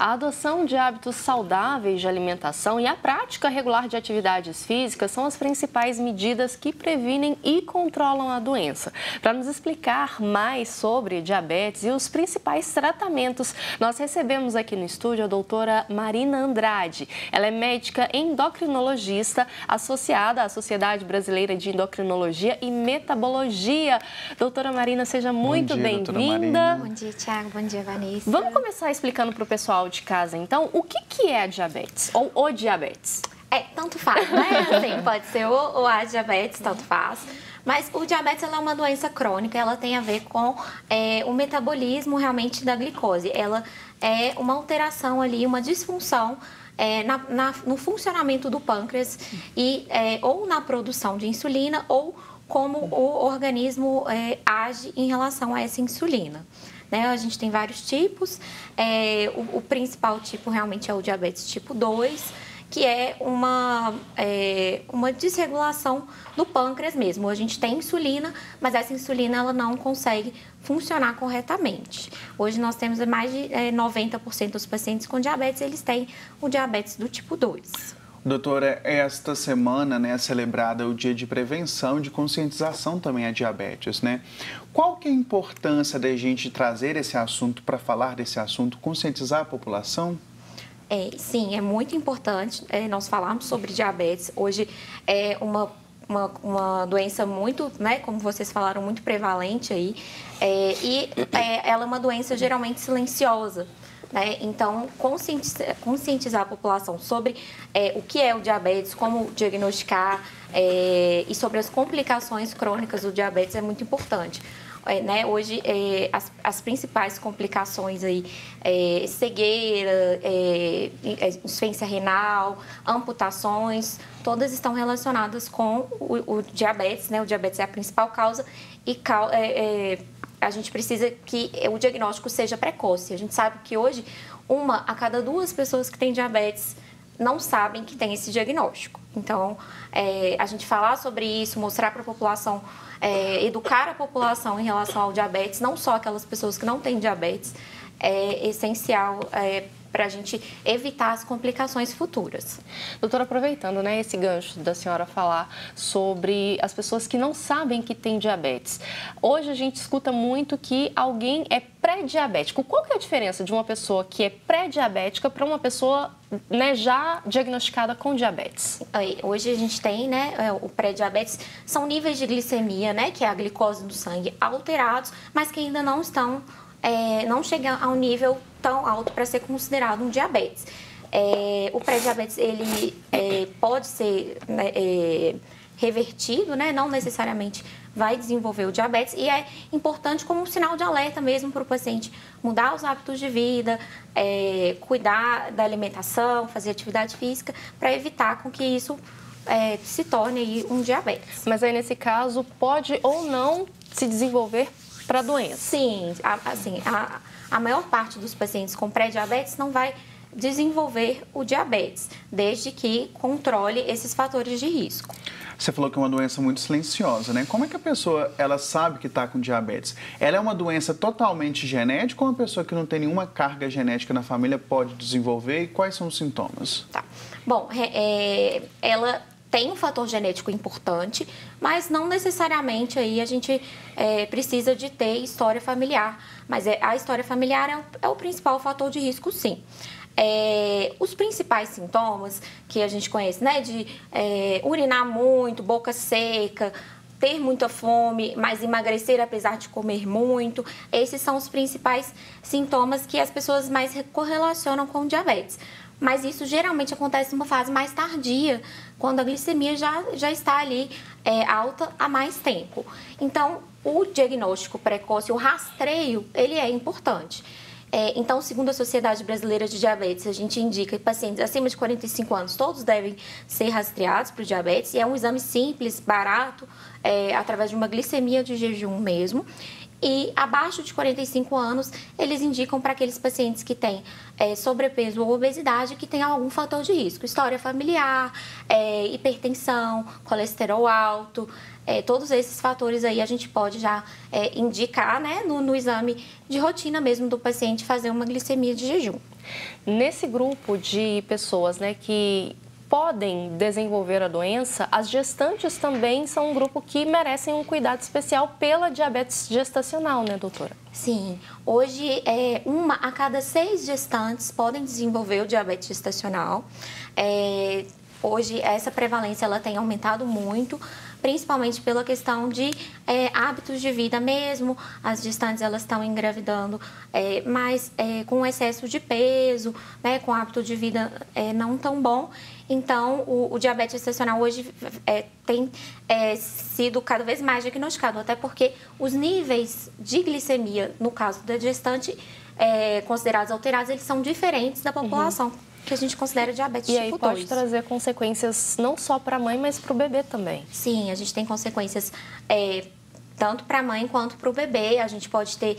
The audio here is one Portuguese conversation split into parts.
A adoção de hábitos saudáveis de alimentação e a prática regular de atividades físicas são as principais medidas que previnem e controlam a doença. Para nos explicar mais sobre diabetes e os principais tratamentos, nós recebemos aqui no estúdio a doutora Marina Andrade. Ela é médica endocrinologista associada à Sociedade Brasileira de Endocrinologia e Metabologia. Doutora Marina, seja muito bem-vinda. Bom dia, Thiago. Bom dia, Vanessa. Vamos começar explicando para o pessoal de casa, então, o que é a diabetes ou o diabetes? Tanto faz, né? Assim, pode ser o a diabetes, tanto faz. Mas o diabetes ela é uma doença crônica, ela tem a ver com o metabolismo realmente da glicose. Ela é uma alteração ali, uma disfunção no funcionamento do pâncreas e ou na produção de insulina ou como o organismo age em relação a essa insulina. Né? A gente tem vários tipos, o principal tipo realmente é o diabetes tipo 2, que é uma desregulação do pâncreas mesmo. A gente tem insulina, mas essa insulina ela não consegue funcionar corretamente. Hoje nós temos mais de 90% dos pacientes com diabetes, eles têm o diabetes do tipo 2. Doutora, esta semana, né, é celebrada o Dia de Prevenção e de Conscientização também à diabetes, né? Qual que é a importância da gente trazer esse assunto para falar desse assunto, conscientizar a população? Sim, é muito importante nós falarmos sobre diabetes. Hoje é uma doença muito, né, como vocês falaram, muito prevalente aí. Ela é uma doença geralmente silenciosa. Né? Então, conscientizar a população sobre o que é o diabetes, como diagnosticar e sobre as complicações crônicas do diabetes é muito importante. Né? Hoje, as principais complicações aí, cegueira, insuficiência renal, amputações, todas estão relacionadas com o diabetes. Né? O diabetes é a principal causa e a gente precisa que o diagnóstico seja precoce. A gente sabe que hoje, 1 a cada 2 pessoas que têm diabetes não sabem que tem esse diagnóstico. Então, a gente falar sobre isso, mostrar para a população, educar a população em relação ao diabetes, não só aquelas pessoas que não têm diabetes, é essencial para a gente evitar as complicações futuras. Doutora, aproveitando, né, esse gancho da senhora falar sobre as pessoas que não sabem que tem diabetes. Hoje a gente escuta muito que alguém é pré-diabético. Qual que é a diferença de uma pessoa que é pré-diabética para uma pessoa, né, já diagnosticada com diabetes? Hoje a gente tem, né, o pré-diabetes, são níveis de glicemia, né, que é a glicose do sangue, alterados, mas que ainda não estão não chega a um nível tão alto para ser considerado um diabetes. O pré-diabetes ele pode ser revertido, né? Não necessariamente vai desenvolver o diabetes e é importante como um sinal de alerta mesmo para o paciente mudar os hábitos de vida, cuidar da alimentação, fazer atividade física para evitar com que isso se torne aí um diabetes. Mas aí nesse caso pode ou não se desenvolver para a doença? Sim, a maior parte dos pacientes com pré-diabetes não vai desenvolver o diabetes, desde que controle esses fatores de risco. Você falou que é uma doença muito silenciosa, né? Como é que a pessoa ela sabe que está com diabetes? Ela é uma doença totalmente genética ou uma pessoa que não tem nenhuma carga genética na família pode desenvolver? E quais são os sintomas? Tá. Bom, ela tem um fator genético importante, mas não necessariamente aí a gente precisa de ter história familiar. Mas a história familiar é o principal fator de risco, sim. Os principais sintomas que a gente conhece, né, de urinar muito, boca seca, ter muita fome, mas emagrecer apesar de comer muito, esses são os principais sintomas que as pessoas mais correlacionam com o diabetes. Mas isso geralmente acontece numa fase mais tardia, quando a glicemia já está ali alta há mais tempo. Então, o diagnóstico precoce, o rastreio, ele é importante. Então, segundo a Sociedade Brasileira de Diabetes, a gente indica que pacientes acima de 45 anos, todos devem ser rastreados para o diabetes. E é um exame simples, barato, através de uma glicemia de jejum mesmo. E abaixo de 45 anos, eles indicam para aqueles pacientes que têm sobrepeso ou obesidade, que têm algum fator de risco. História familiar, hipertensão, colesterol alto, todos esses fatores aí a gente pode já indicar, né, no exame de rotina mesmo do paciente fazer uma glicemia de jejum. Nesse grupo de pessoas, né, que podem desenvolver a doença, as gestantes também são um grupo que merecem um cuidado especial pela diabetes gestacional, né, doutora? Sim, hoje 1 a cada 6 gestantes podem desenvolver o diabetes gestacional. Hoje essa prevalência ela tem aumentado muito, principalmente pela questão de hábitos de vida mesmo. As gestantes elas estão engravidando mais com excesso de peso, né, com hábito de vida não tão bom. Então, o diabetes gestacional hoje tem sido cada vez mais diagnosticado, até porque os níveis de glicemia, no caso da gestante, considerados alterados, eles são diferentes da população. Que a gente considera diabetes tipo 2. E aí pode trazer consequências não só para a mãe, mas para o bebê também. Sim, a gente tem consequências tanto para a mãe quanto para o bebê. A gente pode ter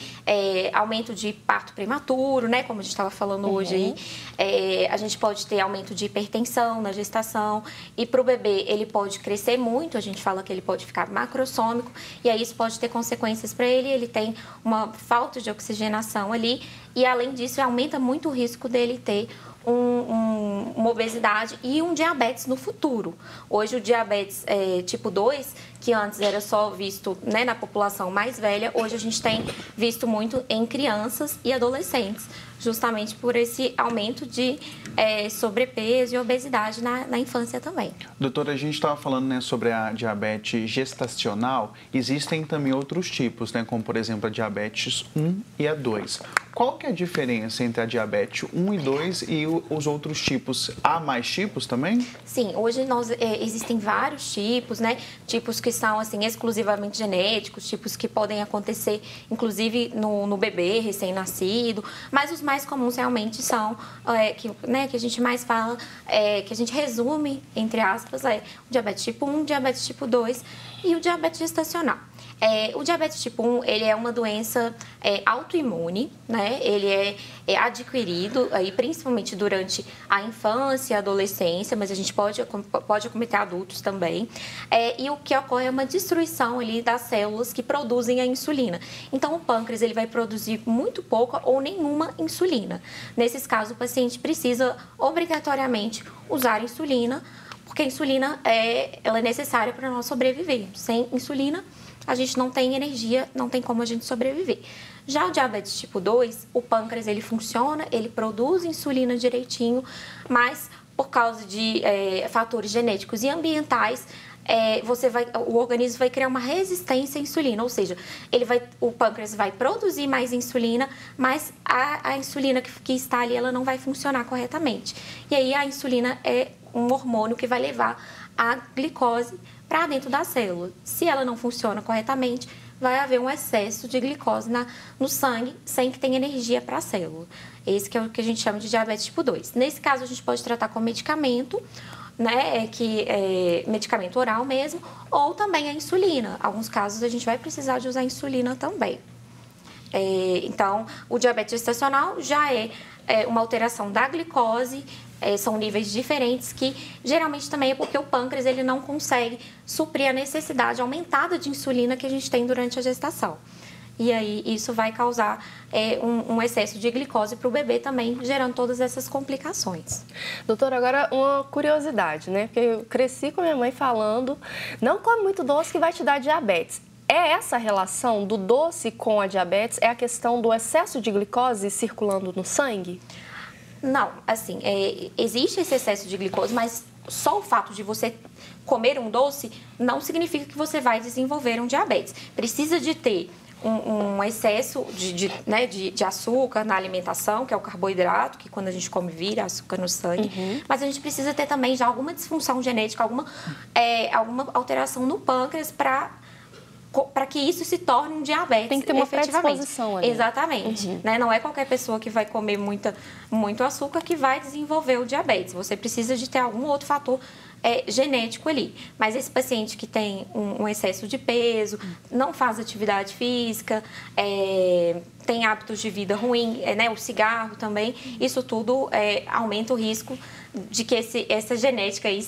aumento de parto prematuro, né? Como a gente estava falando hoje aí. A gente pode ter aumento de hipertensão na gestação. E para o bebê, ele pode crescer muito. A gente fala que ele pode ficar macrossômico. E aí isso pode ter consequências para ele. Ele tem uma falta de oxigenação ali. E além disso, aumenta muito o risco dele ter uma obesidade e um diabetes no futuro. Hoje o diabetes tipo 2, que antes era só visto, né, na população mais velha, hoje a gente tem visto muito em crianças e adolescentes, justamente por esse aumento de sobrepeso e obesidade na infância também. Doutora, a gente estava falando, né, sobre a diabetes gestacional. Existem também outros tipos, né, como por exemplo a diabetes 1 e a 2. Qual que é a diferença entre a diabetes 1 e 2 e os outros tipos? Há mais tipos também? Sim, hoje existem vários tipos, né? Tipos que são assim, exclusivamente genéticos, tipos que podem acontecer inclusive no bebê recém-nascido, mas os mais comuns realmente são, que a gente mais fala, que a gente resume, entre aspas, o diabetes tipo 1, diabetes tipo 2 e o diabetes gestacional. O diabetes tipo 1, ele é uma doença autoimune, né? Ele é adquirido, aí, principalmente durante a infância e a adolescência, mas a gente pode acometer adultos também. E o que ocorre é uma destruição ali das células que produzem a insulina. Então, o pâncreas ele vai produzir muito pouca ou nenhuma insulina. Nesses casos, o paciente precisa obrigatoriamente usar insulina, porque a insulina ela é necessária para nós sobreviver. Sem insulina, a gente não tem energia, não tem como a gente sobreviver. Já o diabetes tipo 2, o pâncreas ele funciona, ele produz insulina direitinho, mas por causa de fatores genéticos e ambientais, o organismo vai criar uma resistência à insulina, ou seja, o pâncreas vai produzir mais insulina, mas a insulina que está ali, ela não vai funcionar corretamente. E aí a insulina é um hormônio que vai levar a glicose para dentro da célula. Se ela não funciona corretamente, vai haver um excesso de glicose no sangue, sem que tenha energia para a célula. Esse que é o que a gente chama de diabetes tipo 2. Nesse caso, a gente pode tratar com medicamento, né, medicamento oral mesmo, ou também a insulina. Em alguns casos, a gente vai precisar de usar insulina também. Então, o diabetes gestacional já é uma alteração da glicose, são níveis diferentes que geralmente também é porque o pâncreas ele não consegue suprir a necessidade aumentada de insulina que a gente tem durante a gestação. E aí isso vai causar um excesso de glicose para o bebê também, gerando todas essas complicações. Doutora, agora uma curiosidade, né? Porque eu cresci com a minha mãe falando, não come muito doce que vai te dar diabetes. É essa relação do doce com a diabetes? É a questão do excesso de glicose circulando no sangue? Não, assim, existe esse excesso de glicose, mas só o fato de você comer um doce não significa que você vai desenvolver um diabetes. Precisa de ter um excesso de açúcar na alimentação, que é o carboidrato, que quando a gente come vira açúcar no sangue. Mas a gente precisa ter também já alguma disfunção genética, alguma alteração no pâncreas para que isso se torne um diabetes. Tem que ter uma predisposição ali. Exatamente. Né? Não é qualquer pessoa que vai comer muito açúcar que vai desenvolver o diabetes. Você precisa de ter algum outro fator genético ali. Mas esse paciente que tem um excesso de peso, não faz atividade física, tem hábitos de vida ruim, né? O cigarro também, isso tudo aumenta o risco de que essa genética aí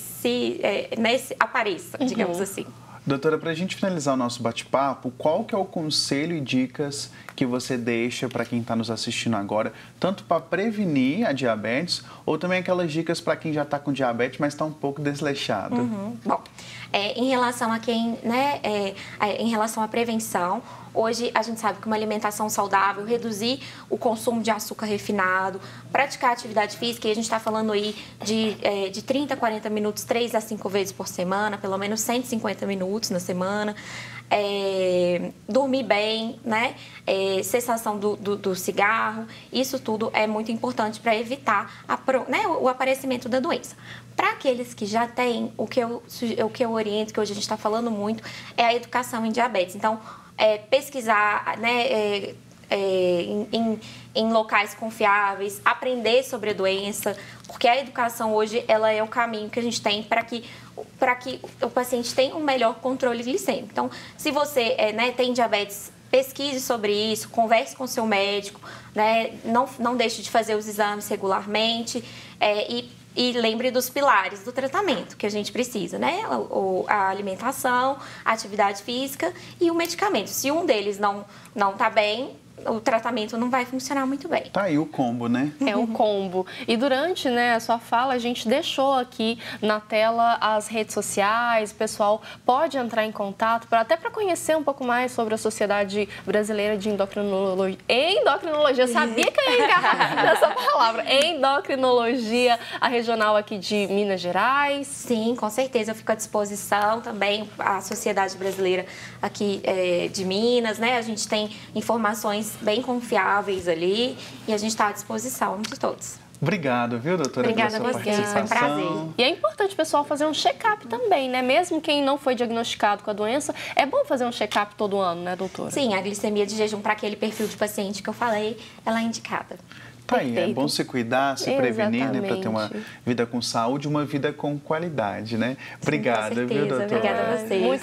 apareça, digamos assim. Doutora, para a gente finalizar o nosso bate-papo, qual que é o conselho e dicas que você deixa para quem está nos assistindo agora, tanto para prevenir a diabetes, ou também aquelas dicas para quem já está com diabetes, mas está um pouco desleixado? Bom, em relação a quem, né, em relação à prevenção, hoje a gente sabe que uma alimentação saudável, reduzir o consumo de açúcar refinado, praticar atividade física, e a gente está falando aí de 30 a 40 minutos, 3 a 5 vezes por semana, pelo menos 150 minutos na semana, dormir bem, né, cessação do cigarro, isso tudo é muito importante para evitar o aparecimento da doença. Para aqueles que já têm, o que eu oriento, que hoje a gente está falando muito, é a educação em diabetes. Então, pesquisar, né, em locais confiáveis, aprender sobre a doença, porque a educação hoje ela é o caminho que a gente tem para que o paciente tenha um melhor controle glicêmico. Então, se você tem diabetes, pesquise sobre isso, converse com seu médico, né, não deixe de fazer os exames regularmente e lembre dos pilares do tratamento que a gente precisa, né? A alimentação, a atividade física e o medicamento. Se um deles não está bem, o tratamento não vai funcionar muito bem. Tá aí o combo, né? É o combo. E durante, né, a sua fala, a gente deixou aqui na tela as redes sociais, o pessoal pode entrar em contato, até para conhecer um pouco mais sobre a Sociedade Brasileira de Endocrinologia. Eu sabia que eu ia engarrar nessa palavra. Endocrinologia, a regional aqui de Minas Gerais. Sim, com certeza, eu fico à disposição também, a Sociedade Brasileira aqui de Minas, né? A gente tem informações bem confiáveis ali e a gente está à disposição de todos. Obrigado, viu, doutora, Obrigada pela sua a você, participação. foi um prazer. E é importante o pessoal fazer um check-up também, né? Mesmo quem não foi diagnosticado com a doença, é bom fazer um check-up todo ano, né, doutora? Sim, a glicemia de jejum para aquele perfil de paciente que eu falei, ela é indicada. Tá aí, é bom se cuidar, se prevenir, né, para ter uma Exatamente. vida com saúde, uma vida com qualidade, né? Obrigada, Sim, com viu, certeza. doutora? Obrigada a vocês.